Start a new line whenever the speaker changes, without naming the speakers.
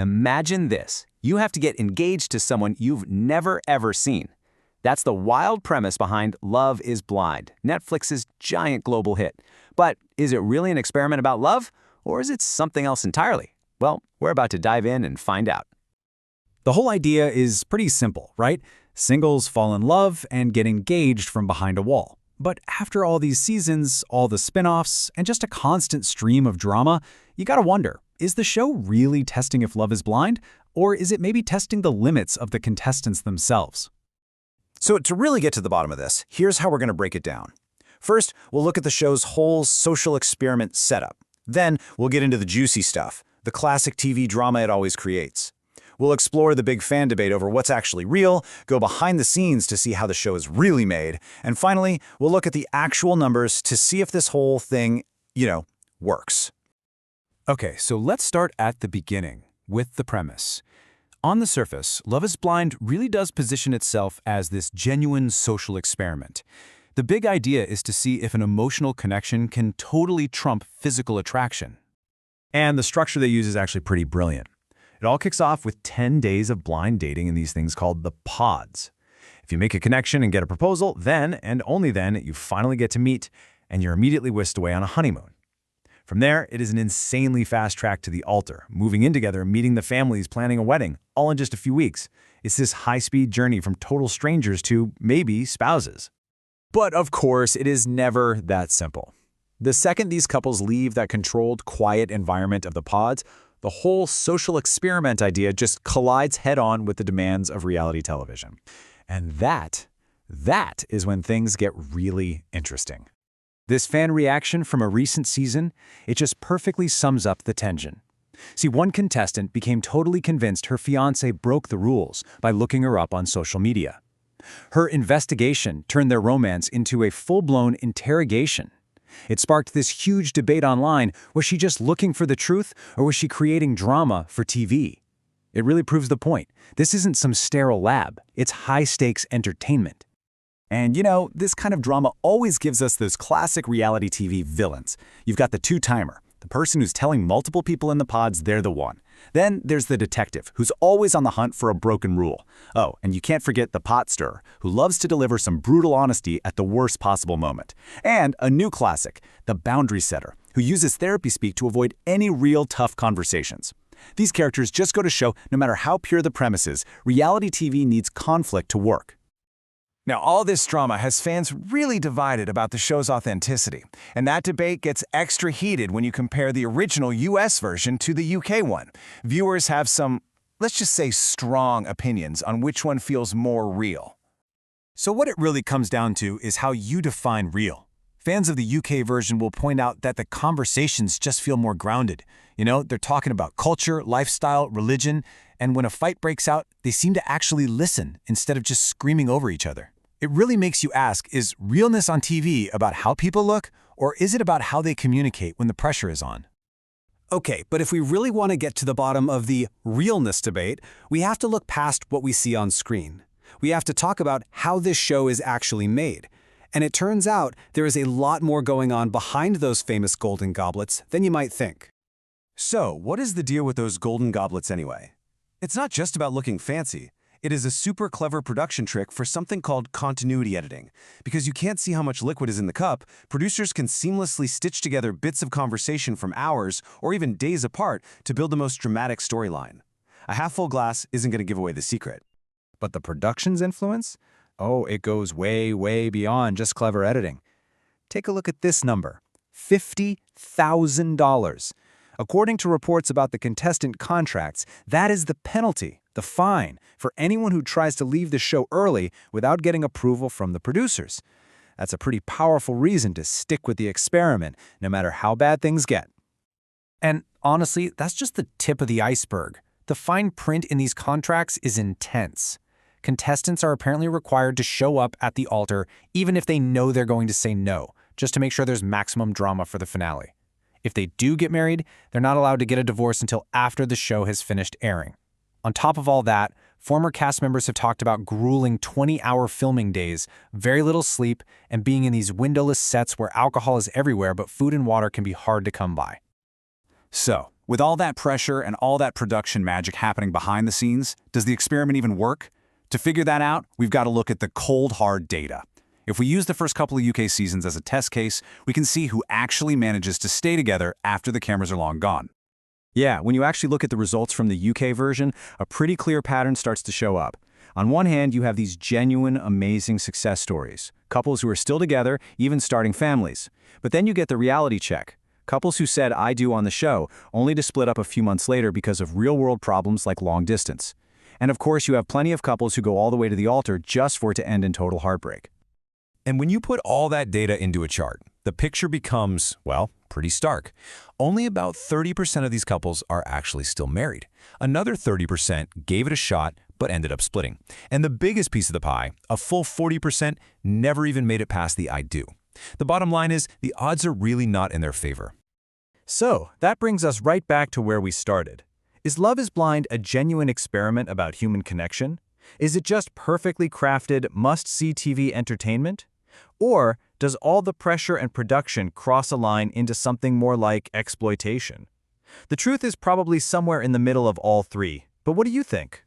Imagine this. You have to get engaged to someone you've never ever seen. That's the wild premise behind Love is Blind, Netflix's giant global hit. But is it really an experiment about love, or is it something else entirely? Well, we're about to dive in and find out.
The whole idea is pretty simple, right? Singles fall in love and get engaged from behind a wall. But after all these seasons, all the spin-offs, and just a constant stream of drama, you gotta wonder, is the show really testing if love is blind? Or is it maybe testing the limits of the contestants themselves?
So to really get to the bottom of this, here's how we're going to break it down. First, we'll look at the show's whole social experiment setup. Then, we'll get into the juicy stuff, the classic TV drama it always creates. We'll explore the big fan debate over what's actually real, go behind the scenes to see how the show is really made, and finally, we'll look at the actual numbers to see if this whole thing, works.
Okay, so let's start at the beginning, with the premise. On the surface, Love is Blind really does position itself as this genuine social experiment. The big idea is to see if an emotional connection can totally trump physical attraction. And the structure they use is actually pretty brilliant. It all kicks off with 10 days of blind dating in these things called the pods. If you make a connection and get a proposal, then, and only then, you finally get to meet, and you're immediately whisked away on a honeymoon. From there, it is an insanely fast track to the altar, moving in together, meeting the families, planning a wedding, all in just a few weeks. It's this high-speed journey from total strangers to, maybe, spouses. But of course, it is never that simple. The second these couples leave that controlled, quiet environment of the pods, the whole social experiment idea just collides head-on with the demands of reality television. And that is when things get really interesting. This fan reaction from a recent season, it just perfectly sums up the tension. See, one contestant became totally convinced her fiancé broke the rules by looking her up on social media. Her investigation turned their romance into a full-blown interrogation. It sparked this huge debate online. Was she just looking for the truth, or was she creating drama for TV? It really proves the point. This isn't some sterile lab. It's high-stakes entertainment. And this kind of drama always gives us those classic reality TV villains. You've got the two-timer, the person who's telling multiple people in the pods they're the one. Then there's the detective, who's always on the hunt for a broken rule. Oh, and you can't forget the pot stirrer, who loves to deliver some brutal honesty at the worst possible moment. And a new classic, the boundary setter, who uses therapy speak to avoid any real tough conversations. These characters just go to show, no matter how pure the premise is, reality TV needs conflict to work.
Now, all this drama has fans really divided about the show's authenticity, and that debate gets extra heated when you compare the original US version to the UK one. Viewers have some, let's just say, strong opinions on which one feels more real.
So what it really comes down to is how you define real. Fans of the UK version will point out that the conversations just feel more grounded. They're talking about culture, lifestyle, religion, and when a fight breaks out, they seem to actually listen instead of just screaming over each other. It really makes you ask, is realness on TV about how people look, or is it about how they communicate when the pressure is on? Okay, but if we really want to get to the bottom of the realness debate, we have to look past what we see on screen. We have to talk about how this show is actually made. And it turns out there is a lot more going on behind those famous golden goblets than you might think.
So, what is the deal with those golden goblets anyway? It's not just about looking fancy. It is a super clever production trick for something called continuity editing. Because you can't see how much liquid is in the cup, producers can seamlessly stitch together bits of conversation from hours or even days apart to build the most dramatic storyline. A half-full glass isn't going to give away the secret.
But the production's influence? Oh, it goes way, way beyond just clever editing. Take a look at this number, $50,000. According to reports about the contestant contracts, that is the penalty, the fine, for anyone who tries to leave the show early without getting approval from the producers. That's a pretty powerful reason to stick with the experiment, no matter how bad things get. And honestly, that's just the tip of the iceberg. The fine print in these contracts is intense. Contestants are apparently required to show up at the altar even if they know they're going to say no, just to make sure there's maximum drama for the finale. If they do get married, they're not allowed to get a divorce until after the show has finished airing. On top of all that, former cast members have talked about grueling 20-hour filming days, very little sleep, and being in these windowless sets where alcohol is everywhere but food and water can be hard to come by. So, With all that pressure and all that production magic happening behind the scenes, does the experiment even work? To figure that out, we've got to look at the cold, hard data. If we use the first couple of UK seasons as a test case, we can see who actually manages to stay together after the cameras are long gone.
Yeah, when you actually look at the results from the UK version, a pretty clear pattern starts to show up. On one hand, you have these genuine, amazing success stories. Couples who are still together, even starting families. But then you get the reality check. Couples who said "I do" on the show, only to split up a few months later because of real-world problems like long distance. And of course, you have plenty of couples who go all the way to the altar just for it to end in total heartbreak.
And when you put all that data into a chart, the picture becomes, well, pretty stark. Only about 30% of these couples are actually still married. Another 30% gave it a shot but ended up splitting. And the biggest piece of the pie, a full 40%, never even made it past the "I do." The bottom line is, the odds are really not in their favor.
So, that brings us right back to where we started. Is Love is Blind a genuine experiment about human connection? Is it just perfectly crafted, must-see TV entertainment? Or does all the pressure and production cross a line into something more like exploitation? The truth is probably somewhere in the middle of all three, but what do you think?